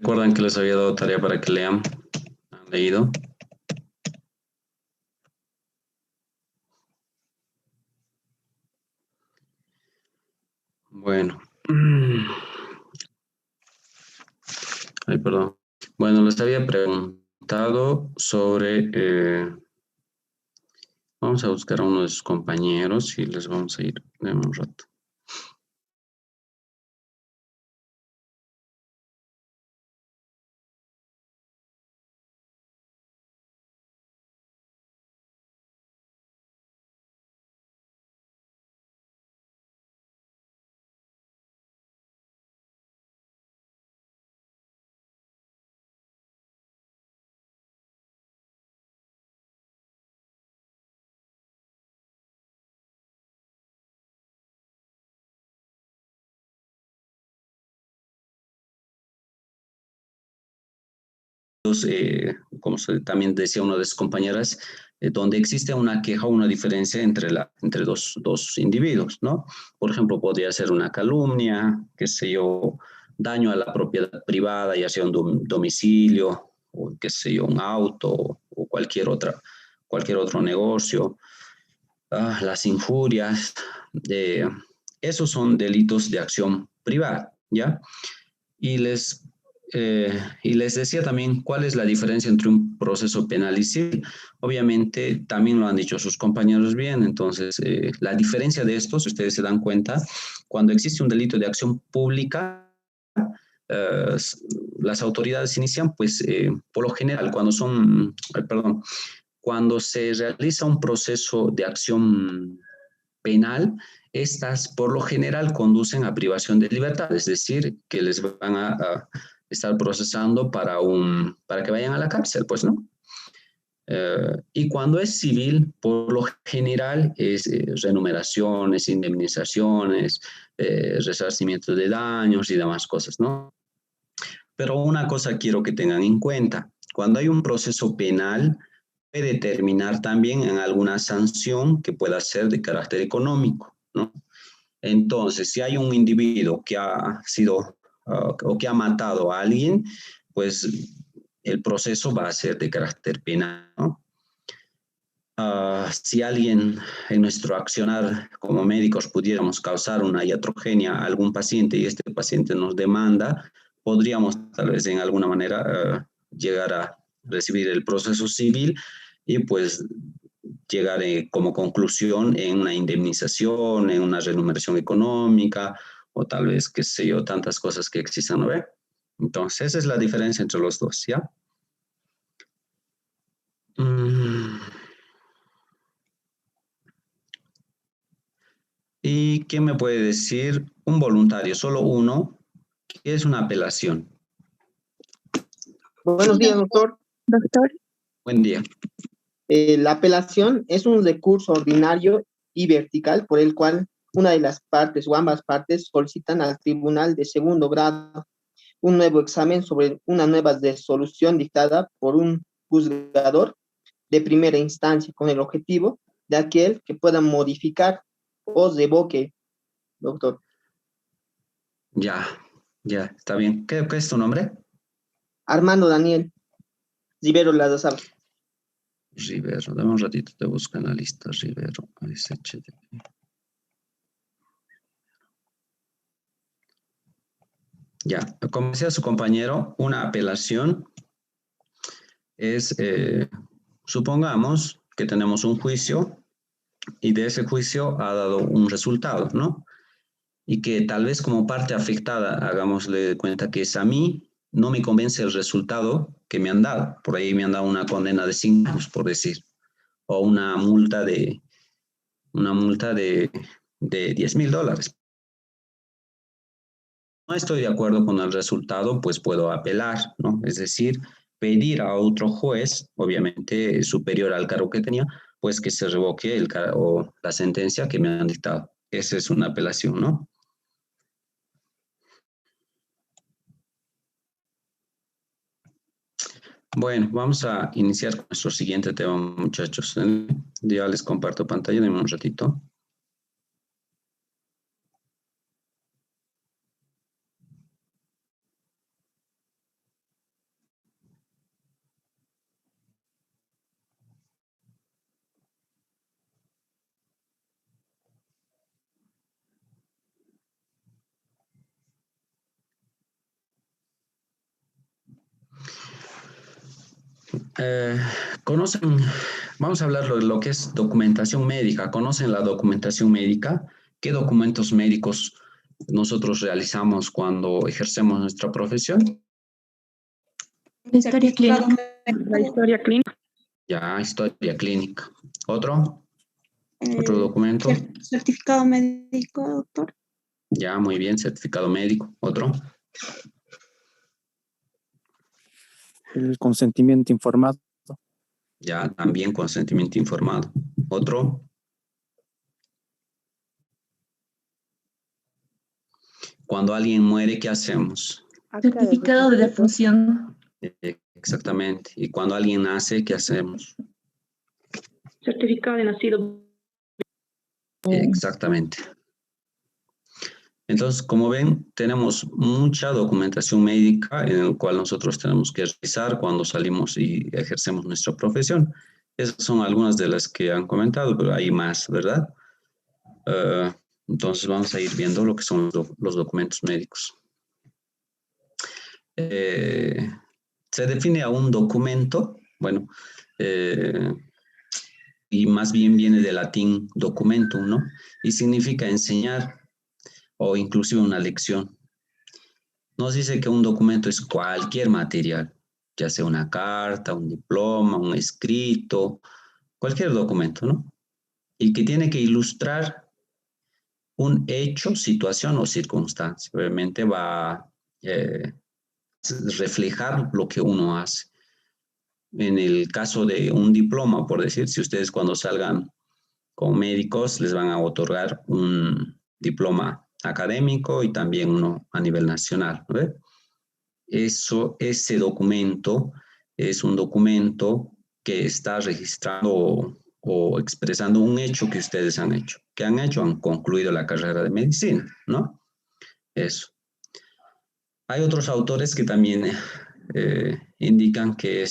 Recuerdan que les había dado tarea para que lean. ¿Han leído? Bueno. Ay, perdón. Bueno, les había preguntado sobre... vamos a buscar a uno de sus compañeros y les vamos a ir en un rato. Como también decía una de sus compañeras, donde existe una queja o una diferencia entre dos individuos, ¿no? Por ejemplo, podría ser una calumnia, qué sé yo, daño a la propiedad privada, ya sea un domicilio, o qué sé yo, un auto, o cualquier otro negocio, las injurias, esos son delitos de acción privada, ¿ya? Y les decía también cuál es la diferencia entre un proceso penal y civil. Obviamente, también lo han dicho sus compañeros bien, entonces la diferencia de esto, si ustedes se dan cuenta, cuando existe un delito de acción pública, eh, las autoridades inician, pues, por lo general, cuando se realiza un proceso de acción penal, estas por lo general conducen a privación de libertad, es decir, que les van a estar procesando para que vayan a la cárcel, pues, ¿no? Y cuando es civil, por lo general es remuneraciones, indemnizaciones, resarcimiento de daños y demás cosas, ¿no? Pero una cosa quiero que tengan en cuenta, cuando hay un proceso penal, puede terminar también en alguna sanción que pueda ser de carácter económico, ¿no? Entonces, si hay un individuo que ha sido o que ha matado a alguien, pues el proceso va a ser de carácter penal, ¿no? Si alguien en nuestro accionar como médicos pudiéramos causar una iatrogenia a algún paciente y este paciente nos demanda, podríamos tal vez en alguna manera llegar a recibir el proceso civil y pues llegar como conclusión en una indemnización, en una remuneración económica o tal vez, qué sé yo, tantas cosas que existen, ¿no ve? Entonces, esa es la diferencia entre los dos, ¿ya? ¿Y qué me puede decir un voluntario, solo uno, qué es una apelación? Buenos días, doctor. Doctor, Buen día. La apelación es un recurso ordinario y vertical por el cual una de las partes o ambas partes solicitan al tribunal de segundo grado un nuevo examen sobre una nueva resolución dictada por un juzgador de primera instancia con el objetivo de aquel que pueda modificar o revoque, doctor. Ya, está bien. ¿Qué es tu nombre? Armando Daniel Rivero Lazar. Rivero, dame un ratito, te busco en la lista. Rivero, SHD. Ya, como decía su compañero, una apelación es, supongamos que tenemos un juicio y de ese juicio ha dado un resultado, ¿no? Y que tal vez como parte afectada, hagámosle de cuenta que es a mí, no me convence el resultado que me han dado. Por ahí me han dado una condena de 5 años, por decir, o una multa de $10,000. No estoy de acuerdo con el resultado, pues puedo apelar, ¿no? Es decir, pedir a otro juez, obviamente superior al cargo que tenía, pues que se revoque o la sentencia que me han dictado. Esa es una apelación, ¿no? Bueno, vamos a iniciar con nuestro siguiente tema, muchachos. Ya les comparto pantalla, denme un ratito. eh, conocen, vamos a hablar de lo que es documentación médica. ¿Conocen la documentación médica? ¿Qué documentos médicos nosotros realizamos cuando ejercemos nuestra profesión? La historia clínica. La historia clínica. Ya, historia clínica. ¿Otro? ¿Otro documento? Certificado médico, doctor. Ya, muy bien, certificado médico. ¿Otro? El consentimiento informado. Ya, también consentimiento informado. ¿Otro? Cuando alguien muere, ¿qué hacemos? Certificado de defunción. Exactamente. Y cuando alguien nace, ¿qué hacemos? Certificado de nacido. Exactamente. Entonces, como ven, tenemos mucha documentación médica en la cual nosotros tenemos que revisar cuando salimos y ejercemos nuestra profesión. Esas son algunas de las que han comentado, pero hay más, ¿verdad? Entonces, vamos a ir viendo lo que son los documentos médicos. Se define a un documento, bueno, y más bien viene del latín documentum, ¿no? Y significa enseñar o inclusive una lección. Nos dice que un documento es cualquier material, ya sea una carta, un diploma, un escrito, cualquier documento, ¿no? Y que tiene que ilustrar un hecho, situación o circunstancia. Obviamente va a reflejar lo que uno hace. En el caso de un diploma, por decir, si ustedes cuando salgan como médicos les van a otorgar un diploma académico y también uno a nivel nacional, ¿no? Ese documento es un documento que está registrando o expresando un hecho que ustedes han hecho. ¿Qué han hecho? Han concluido la carrera de medicina, ¿no? Eso. Hay otros autores que también indican que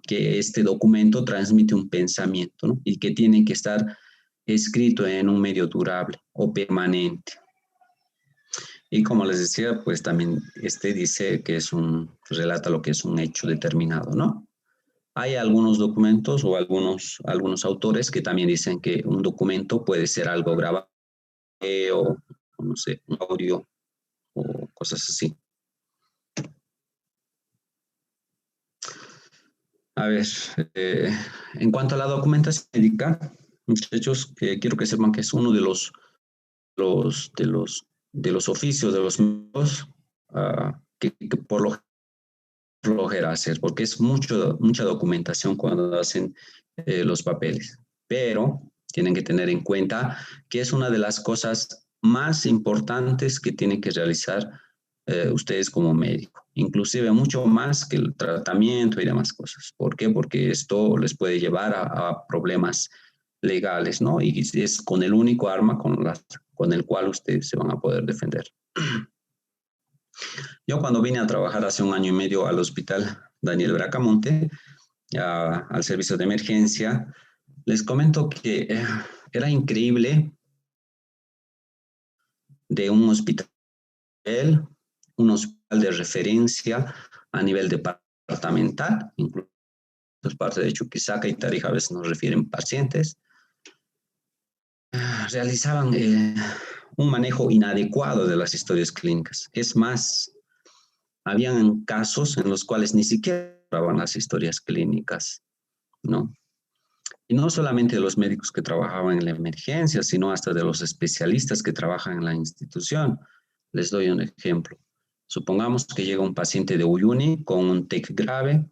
que este documento transmite un pensamiento, ¿no? Y que tiene que estar escrito en un medio durable o permanente. Y como les decía, pues también dice que relata lo que es un hecho determinado, ¿no? Hay algunos documentos o algunos autores que también dicen que un documento puede ser algo grabado o no sé, un audio o cosas así. A ver, en cuanto a la documentación médica, muchachos, quiero que sepan que es uno de los oficios de los médicos que por lo flojera hacer, porque es mucha documentación cuando hacen los papeles. Pero tienen que tener en cuenta que es una de las cosas más importantes que tienen que realizar ustedes como médico, inclusive mucho más que el tratamiento y demás cosas. ¿Por qué? Porque esto les puede llevar a problemas legales, ¿no? Y es con el único arma con el cual ustedes se van a poder defender. Yo cuando vine a trabajar hace 1 año y medio al hospital Daniel Bracamonte, al servicio de emergencia, les comento que era increíble de un hospital de referencia a nivel departamental, incluso parte de Chuquisaca y Tarija a veces nos refieren pacientes, realizaban un manejo inadecuado de las historias clínicas. Es más, habían casos en los cuales ni siquiera daban las historias clínicas, ¿no? Y no solamente de los médicos que trabajaban en la emergencia, sino hasta de los especialistas que trabajan en la institución. Les doy un ejemplo. Supongamos que llega un paciente de Uyuni con un TEC grave,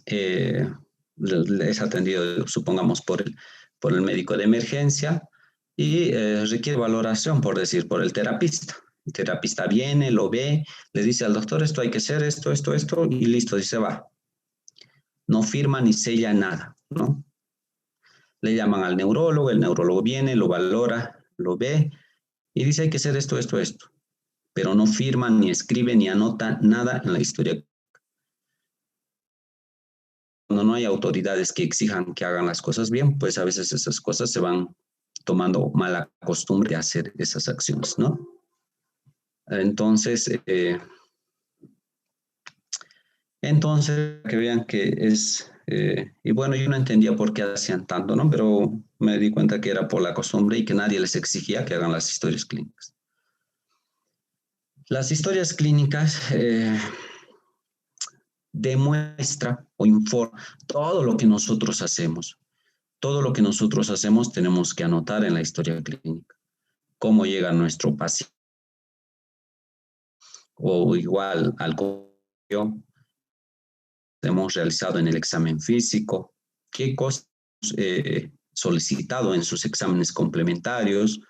es atendido, supongamos, por el médico de emergencia y requiere valoración, por decir, por el terapista. El terapista viene, lo ve, le dice al doctor, esto hay que hacer, esto, y listo, y se va. No firma ni sella nada, ¿no? Le llaman al neurólogo, el neurólogo viene, lo valora, lo ve y dice hay que hacer esto, pero no firma, ni escribe, ni anota nada en la historia. Cuando no hay autoridades que exijan que hagan las cosas bien, pues a veces esas cosas se van tomando mala costumbre de hacer esas acciones, ¿no? Entonces, Entonces, que vean que es, y bueno, yo no entendía por qué hacían tanto, ¿no? Pero me di cuenta que era por la costumbre y que nadie les exigía que hagan las historias clínicas. Las historias clínicas demuestra o informa todo lo que nosotros hacemos. Todo lo que nosotros hacemos tenemos que anotar en la historia clínica. Cómo llega nuestro paciente o igual al colegio, hemos realizado en el examen físico, qué cosas solicitado en sus exámenes complementarios,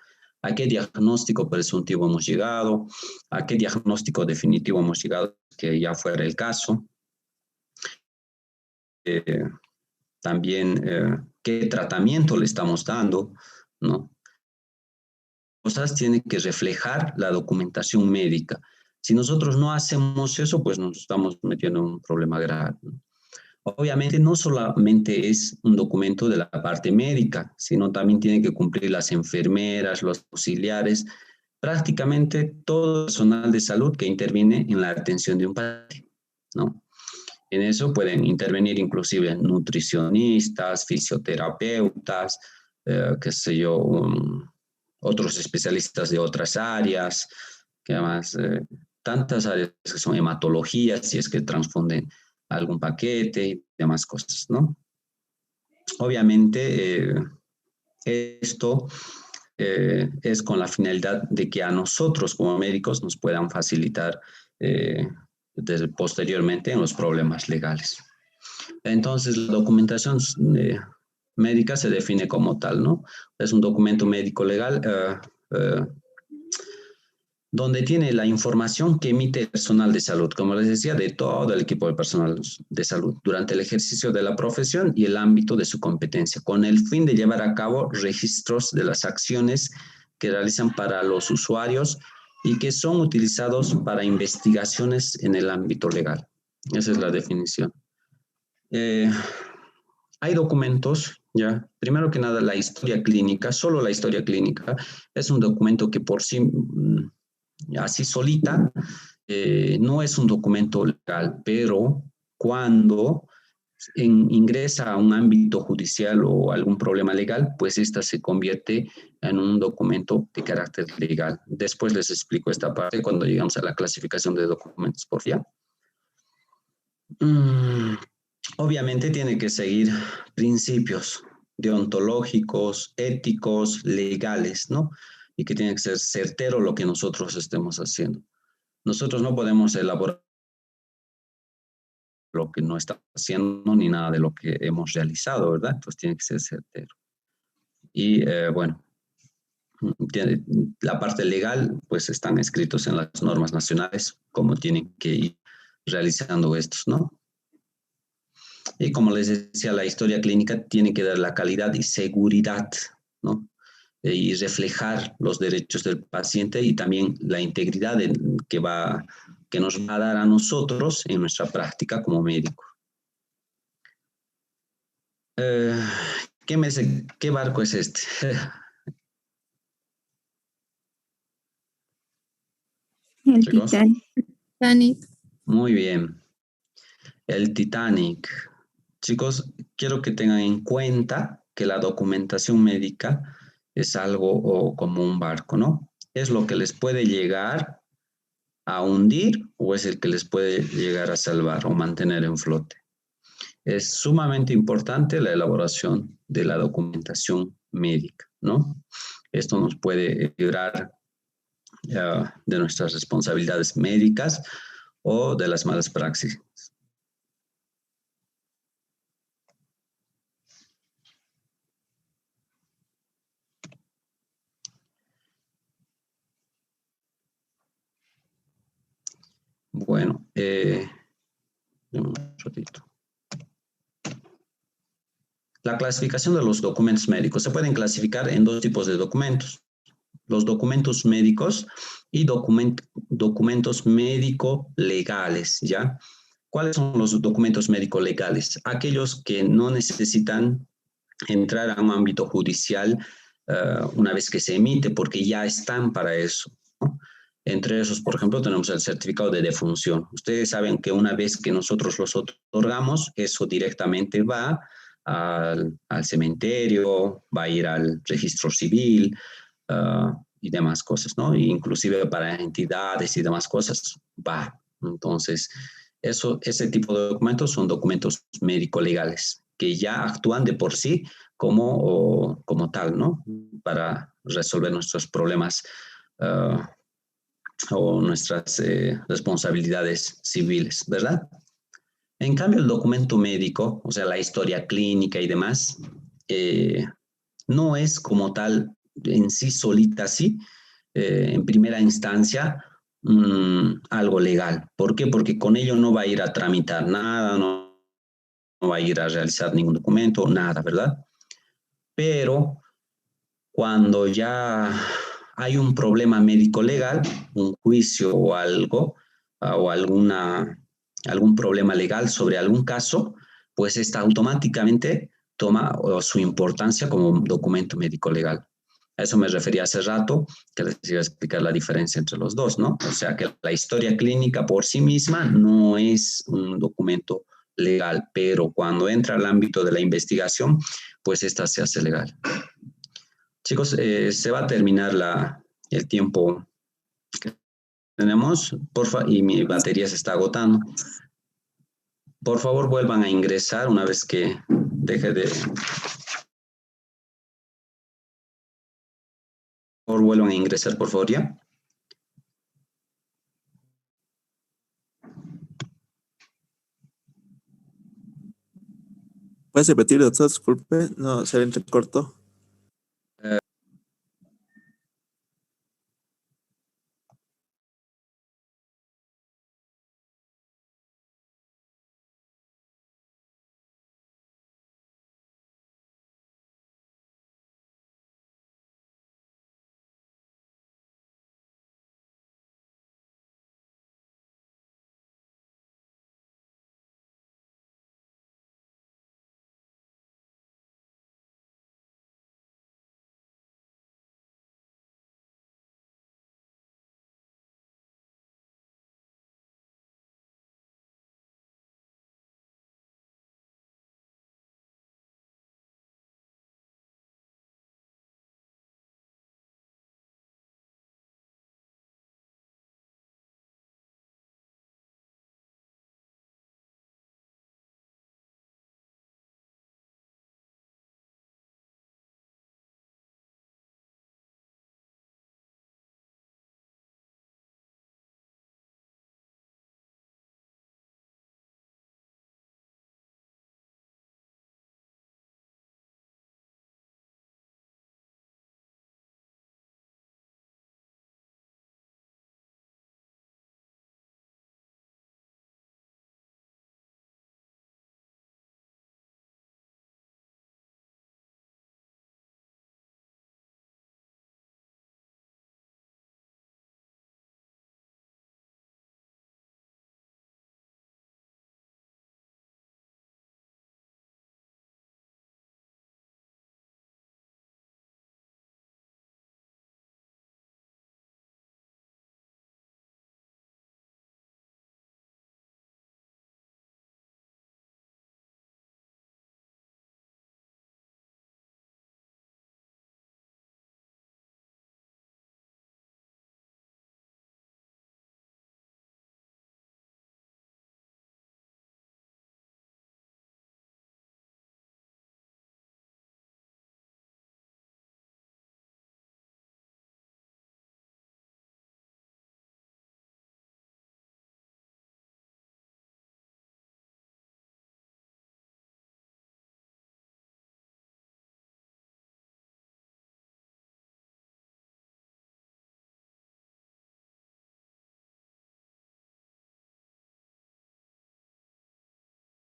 a qué diagnóstico presuntivo hemos llegado, a qué diagnóstico definitivo hemos llegado, que ya fuera el caso. También qué tratamiento le estamos dando, ¿no? Cosas tienen que reflejar la documentación médica. Si nosotros no hacemos eso, pues nos estamos metiendo en un problema grave, ¿no? Obviamente no solamente es un documento de la parte médica, sino también tienen que cumplir las enfermeras, los auxiliares, prácticamente todo el personal de salud que interviene en la atención de un paciente, ¿no? En eso pueden intervenir inclusive nutricionistas, fisioterapeutas, qué sé yo, otros especialistas de otras áreas, que además tantas áreas que son hematologías, si es que transfunden algún paquete y demás cosas, ¿no? Obviamente esto es con la finalidad de que a nosotros como médicos nos puedan facilitar posteriormente en los problemas legales. Entonces, la documentación médica se define como tal, ¿no? Es un documento médico legal donde tiene la información que emite el personal de salud, como les decía, de todo el equipo de personal de salud durante el ejercicio de la profesión y el ámbito de su competencia, con el fin de llevar a cabo registros de las acciones que realizan para los usuarios y que son utilizados para investigaciones en el ámbito legal. Esa es la definición. Hay documentos, ya, primero que nada la historia clínica, solo la historia clínica, es un documento que por sí, así solita, no es un documento legal, pero cuando ingresa a un ámbito judicial o algún problema legal, pues esta se convierte en un documento de carácter legal. Después les explico esta parte cuando llegamos a la clasificación de documentos por FIA. Obviamente tiene que seguir principios deontológicos, éticos, legales, ¿no? Y que tiene que ser certero lo que nosotros estemos haciendo. Nosotros no podemos elaborar lo que no estamos haciendo ni nada de lo que hemos realizado, ¿verdad? Entonces tiene que ser certero. Y bueno, la parte legal, pues están escritos en las normas nacionales cómo tienen que ir realizando estos, ¿no? Y como les decía, la historia clínica tiene que dar la calidad y seguridad, ¿no? Y reflejar los derechos del paciente y también la integridad que nos va a dar a nosotros en nuestra práctica como médico. ¿Qué barco es este? El Chicos. Titanic. Muy bien. El Titanic. Chicos, quiero que tengan en cuenta que la documentación médica es algo como un barco, ¿no? Es lo que les puede llegar a hundir o es el que les puede llegar a salvar o mantener en flote. Es sumamente importante la elaboración de la documentación médica, ¿no? Esto nos puede librar de nuestras responsabilidades médicas o de las malas praxis. Bueno, un ratito. La clasificación de los documentos médicos. Se pueden clasificar en dos tipos de documentos. Los documentos médicos y documentos médico-legales, ¿ya? ¿Cuáles son los documentos médico-legales? Aquellos que no necesitan entrar a un ámbito judicial una vez que se emite, porque ya están para eso, ¿no? Entre esos, por ejemplo, tenemos el certificado de defunción. Ustedes saben que una vez que nosotros los otorgamos, eso directamente va al cementerio, va a ir al registro civil y demás cosas, ¿no? E inclusive para entidades y demás cosas, va. Entonces, ese tipo de documentos son documentos médico-legales que ya actúan de por sí como tal, ¿no? Para resolver nuestros problemas o nuestras responsabilidades civiles, ¿verdad? En cambio, el documento médico, o sea, la historia clínica y demás, no es como tal en sí solita, sí, en primera instancia, algo legal. ¿Por qué? Porque con ello no va a ir a tramitar nada, no va a ir a realizar ningún documento, nada, ¿verdad? Pero cuando ya hay un problema médico legal, un juicio o algo, o algún problema legal sobre algún caso, pues esta automáticamente toma su importancia como documento médico legal. A eso me refería hace rato, que les iba a explicar la diferencia entre los dos, ¿no? O sea, que la historia clínica por sí misma no es un documento legal, pero cuando entra al ámbito de la investigación, pues esta se hace legal. Chicos, se va a terminar el tiempo que tenemos, porfa, y mi batería se está agotando. Por favor, vuelvan a ingresar una vez que deje de... Por favor, vuelvan a ingresar, por favor, ya. ¿Puedes repetir, doctor? Disculpe, no, se le entrecortó.